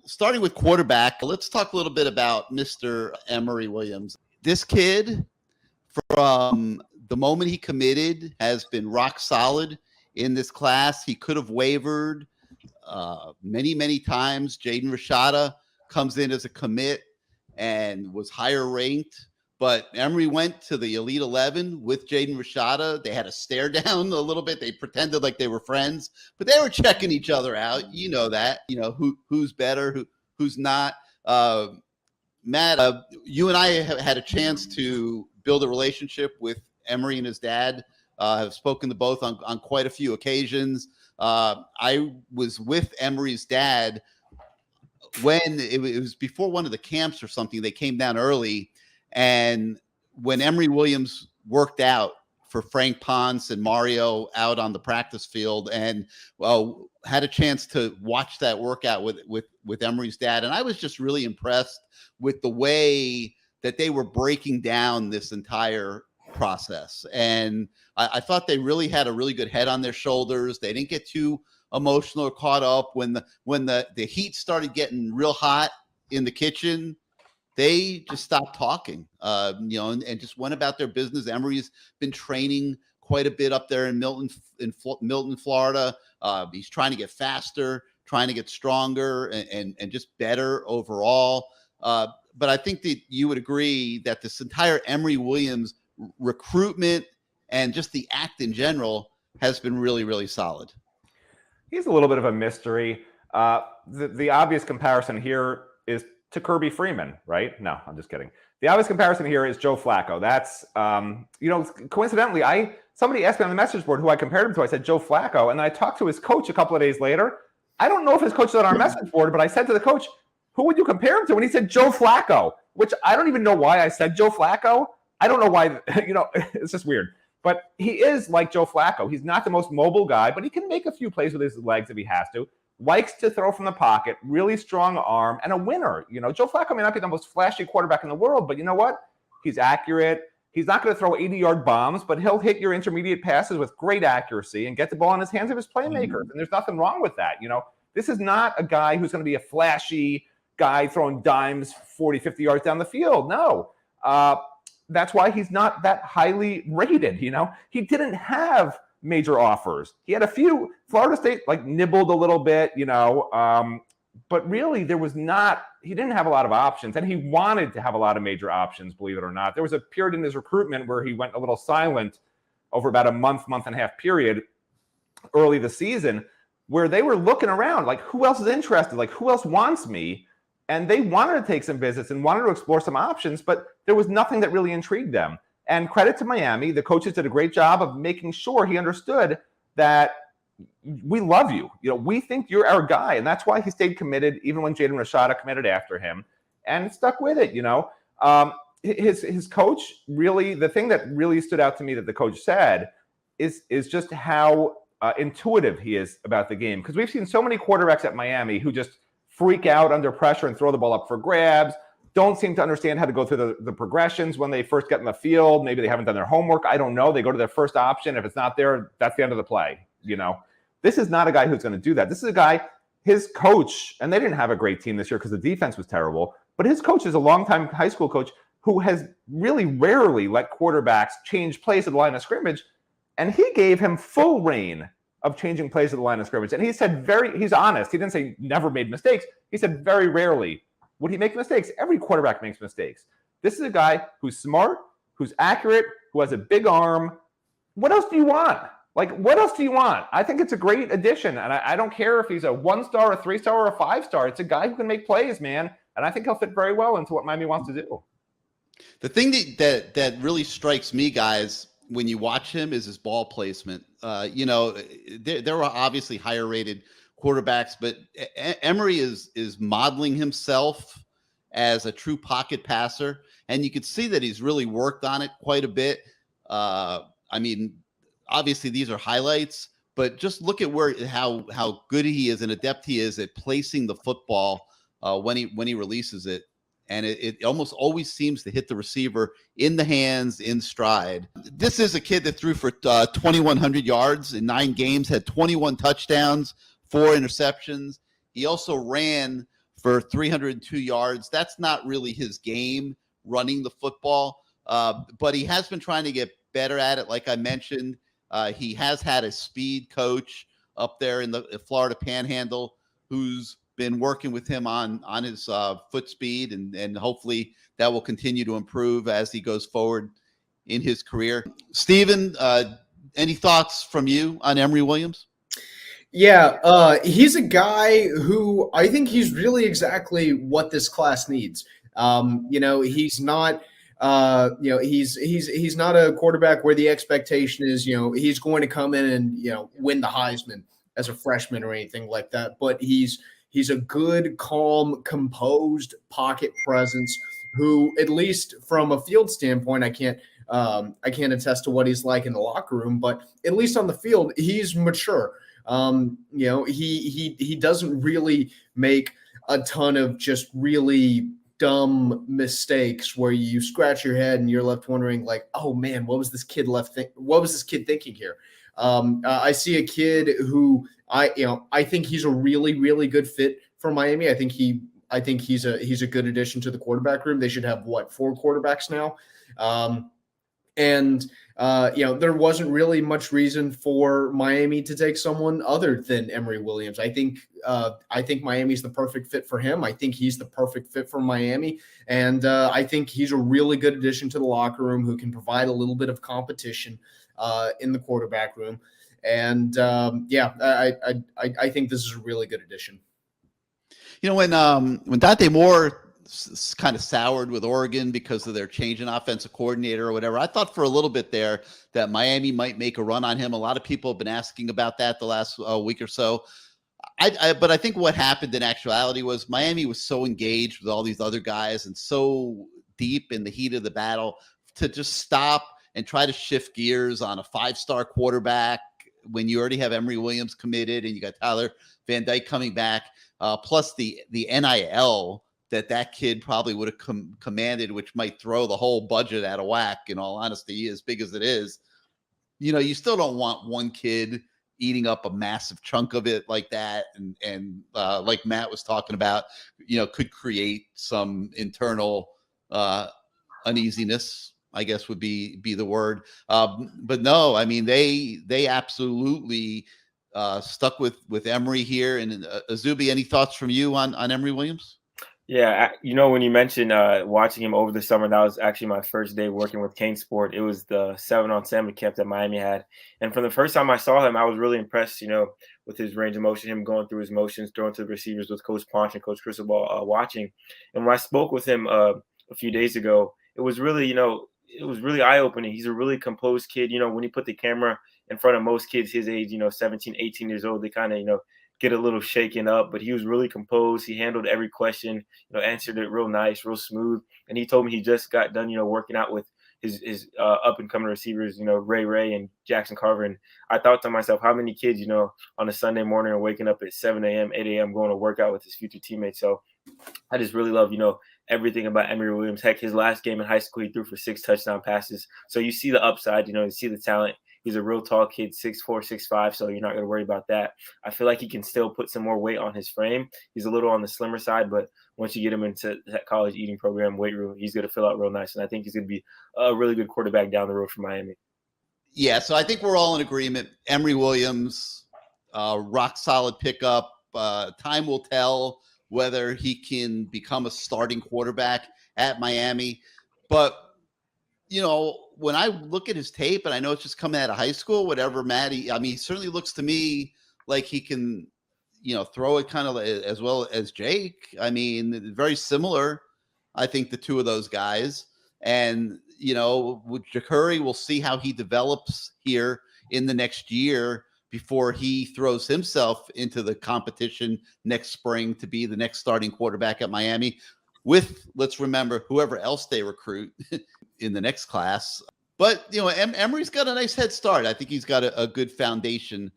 starting with quarterback, let's talk a little bit about Mr. Emory Williams. This kid, from the moment he committed, has been rock solid in this class. He could have wavered many times. Jaden Rashada comes in as a commit and was higher ranked. But Emory went to the Elite 11 with Jaden Rashada. They had a stare down a little bit. They pretended like they were friends, but they were checking each other out. You know that. You know who's better, who's not. Matt, you and I have had a chance to build a relationship with Emory and his dad. Have spoken to both on quite a few occasions. I was with Emory's dad when it was before one of the camps or something. They came down early. And when Emory Williams worked out for Frank Ponce and Mario out on the practice field, and had a chance to watch that workout with Emory's dad, and I was just really impressed with the way that they were breaking down this entire process. And I thought they really had a really good head on their shoulders. They didn't get too emotional or caught up when the heat started getting real hot in the kitchen. They just stopped talking, and just went about their business. Emory's been training quite a bit up there in Milton, Florida. He's trying to get faster, trying to get stronger, and just better overall. But I think that you would agree that this entire Emory Williams recruitment and just the act in general has been really, really solid. He's a little bit of a mystery. The obvious comparison here is to Kirby Freeman, right? No, I'm just kidding. The obvious comparison here is Joe Flacco. That's, coincidentally, somebody asked me on the message board who I compared him to. I said Joe Flacco, and I talked to his coach a couple of days later. I don't know if his coach is on our message board, but I said to the coach, who would you compare him to? And he said Joe Flacco, which I don't even know why I said Joe Flacco. I don't know why, it's just weird. But he is like Joe Flacco. He's not the most mobile guy, but he can make a few plays with his legs if he has to. Likes to throw from the pocket, really strong arm, and a winner. Joe Flacco may not be the most flashy quarterback in the world, but you know what? He's accurate. He's not going to throw 80-yard bombs, but he'll hit your intermediate passes with great accuracy and get the ball in his hands of his playmakers. And there's nothing wrong with that. This is not a guy who's going to be a flashy guy throwing dimes 40, 50 yards down the field. No. That's why he's not that highly rated. He didn't have major offers. He had a few. Florida State nibbled a little bit, but really he didn't have a lot of options, and he wanted to have a lot of major options, believe it or not. There was a period in his recruitment where he went a little silent over about a month and a half period early this season, where they were looking around who else is interested, who else wants me, and they wanted to take some visits and wanted to explore some options, but there was nothing that really intrigued them. And credit to Miami, the coaches did a great job of making sure he understood that we love you. We think you're our guy. And that's why he stayed committed, even when Jaden Rashada committed after him, and stuck with it. His coach really, the thing that really stood out to me that the coach said is just how intuitive he is about the game. Because we've seen so many quarterbacks at Miami who just freak out under pressure and throw the ball up for grabs, don't seem to understand how to go through the progressions when they first get in the field. Maybe they haven't done their homework. I don't know. They go to their first option. If it's not there, that's the end of the play. This is not a guy who's going to do that. This is a guy, his coach, and they didn't have a great team this year because the defense was terrible, but his coach is a longtime high school coach who has really rarely let quarterbacks change plays at the line of scrimmage, and he gave him full reign of changing plays at the line of scrimmage. And he said he's honest. He didn't say never made mistakes. He said very rarely would he make mistakes. Every quarterback makes mistakes. This is a guy who's smart, who's accurate, who has a big arm. What else do you want? What else do you want? I think it's a great addition. And I don't care if he's a 1-star, a 3-star, or a 5-star. It's a guy who can make plays, man. And I think he'll fit very well into what Miami wants to do. The thing that really strikes me, guys, when you watch him is his ball placement. There were obviously higher rated quarterbacks, but Emory is modeling himself as a true pocket passer, and you could see that he's really worked on it quite a bit. Obviously these are highlights, but just look at how good he is and adept he is at placing the football when he releases it, and it almost always seems to hit the receiver in the hands, in stride. This is a kid that threw for 2,100 yards in 9 games, had 21 touchdowns, 4 interceptions. He also ran for 302 yards. That's not really his game, running the football, but he has been trying to get better at it. Like I mentioned, he has had a speed coach up there in the Florida Panhandle who's been working with him on his foot speed, and hopefully that will continue to improve as he goes forward in his career. Steven, any thoughts from you on Emory Williams? Yeah, he's a guy who I think he's really exactly what this class needs. He's not. He's not a quarterback where the expectation is, he's going to come in and win the Heisman as a freshman or anything like that. But he's a good, calm, composed pocket presence who, at least from a field standpoint, I can't attest to what he's like in the locker room, but at least on the field, he's mature. He doesn't really make a ton of just really dumb mistakes where you scratch your head and you're left wondering, like, oh man, what was this kid thinking here? I see a kid who I think he's a really, really good fit for Miami. I think he's a good addition to the quarterback room. They should have 4 quarterbacks now. There wasn't really much reason for Miami to take someone other than Emory Williams. I think Miami's the perfect fit for him. I think he's the perfect fit for Miami. And I think he's a really good addition to the locker room who can provide a little bit of competition in the quarterback room. And I think this is a really good addition. When Dante Moore kind of soured with Oregon because of their change in offensive coordinator or whatever, I thought for a little bit there that Miami might make a run on him. A lot of people have been asking about that the last week or so. But I think what happened in actuality was Miami was so engaged with all these other guys and so deep in the heat of the battle to just stop and try to shift gears on a 5-star quarterback when you already have Emory Williams committed and you got Tyler Van Dyke coming back, plus the NIL that kid probably would have commanded, which might throw the whole budget out of whack, in all honesty, as big as it is. You still don't want one kid eating up a massive chunk of it like that. And like Matt was talking about, could create some internal uneasiness, I guess would be the word. But no, I mean, they absolutely stuck with Emory here. And Azubi, any thoughts from you on Emory Williams? Yeah, when you mentioned watching him over the summer, that was actually my first day working with Kane Sport. It was the 7-on-7 camp that Miami had. And from the first time I saw him, I was really impressed, with his range of motion, him going through his motions, throwing to the receivers with Coach Ponch and Coach Cristobal watching. And when I spoke with him a few days ago, it was really, it was really eye-opening. He's a really composed kid. When he put the camera in front of most kids his age, 17, 18 years old, they kind of, get a little shaken up, but he was really composed. He handled every question, answered it real nice, real smooth. And he told me he just got done, working out with his up and coming receivers, Ray and Jackson Carver. And I thought to myself, how many kids, on a Sunday morning are waking up at 7 a.m., 8 a.m. going to work out with his future teammates. So I just really love, everything about Emory Williams. Heck, his last game in high school, he threw for 6 touchdown passes. So you see the upside, you see the talent. He's a real tall kid, 6'4", 6'5", so you're not going to worry about that. I feel like he can still put some more weight on his frame. He's a little on the slimmer side, but once you get him into that college eating program, weight room, he's going to fill out real nice. And I think he's going to be a really good quarterback down the road for Miami. Yeah, so I think we're all in agreement. Emory Williams, rock solid pickup. Time will tell whether he can become a starting quarterback at Miami. But when I look at his tape, and I know it's just coming out of high school, whatever, Matt, he certainly looks to me like he can, throw it kind of as well as Jake. I mean, very similar, I think, the two of those guys. And, with Jakuri, we'll see how he develops here in the next year before he throws himself into the competition next spring to be the next starting quarterback at Miami with, let's remember, whoever else they recruit in the next class. But, Emory's got a nice head start. I think he's got a good foundation